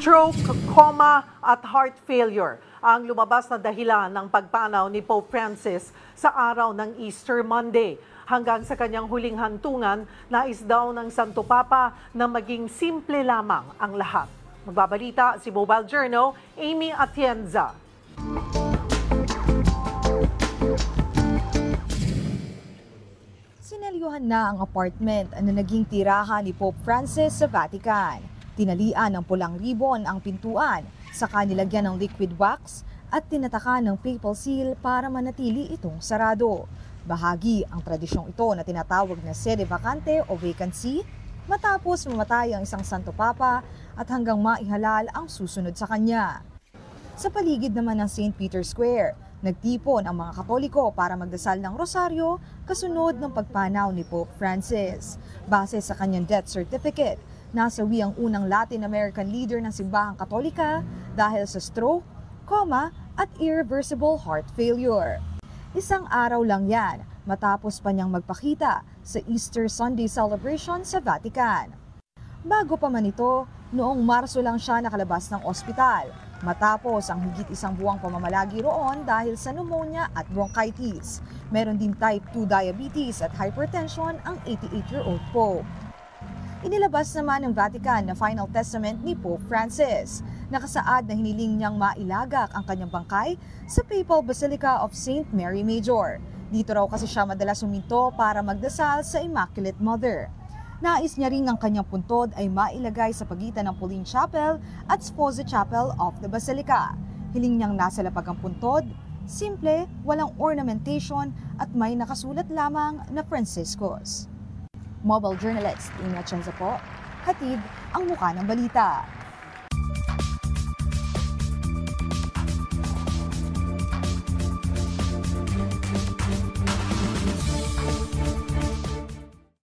Stroke, coma at heart failure ang lumabas na dahilan ng pagpanaw ni Pope Francis sa araw ng Easter Monday. Hanggang sa kanyang huling hantungan, nais daw ng Santo Papa na maging simple lamang ang lahat. Magbabalita si Mobile Journal, Amy Atienza. Sinelyuhan na ang apartment na naging tirahan ni Pope Francis sa Vatican. Tinalian ng pulang ribbon ang pintuan, saka nilagyan ng liquid wax at tinatakan ng papal seal para manatili itong sarado. Bahagi ang tradisyong ito na tinatawag na sede vacante o vacancy matapos mamatay ang isang Santo Papa at hanggang maihalal ang susunod sa kanya. Sa paligid naman ng St. Peter's Square, nagtipon ang mga Katoliko para magdasal ng rosaryo kasunod ng pagpanaw ni Pope Francis. Base sa kanyang death certificate, nasawi ang unang Latin American leader ng simbahang Katolika dahil sa stroke, coma at irreversible heart failure. Isang araw lang yan matapos pa niyang magpakita sa Easter Sunday celebration sa Vatican. Bago pa man ito, noong Marso lang siya nakalabas ng ospital matapos ang higit isang buwang pamamalagi roon dahil sa pneumonia at bronchitis. Meron din type 2 diabetes at hypertension ang 88-year-old Pope. Inilabas naman ng Vatican na Final Testament ni Pope Francis. Nakasaad na hiniling niyang mailagak ang kanyang bangkay sa Papal Basilica of St. Mary Major. Dito raw kasi siya madalas huminto para magdasal sa Immaculate Mother. Nais niya rin ang kanyang puntod ay mailagay sa pagitan ng Pauline Chapel at Sposa Chapel of the Basilica. Hiling niyang nasa lapag ang puntod, simple, walang ornamentation at may nakasulat lamang na Franciscus. Mobile journalist Amy Atienza po, hatid ang mukha ng balita.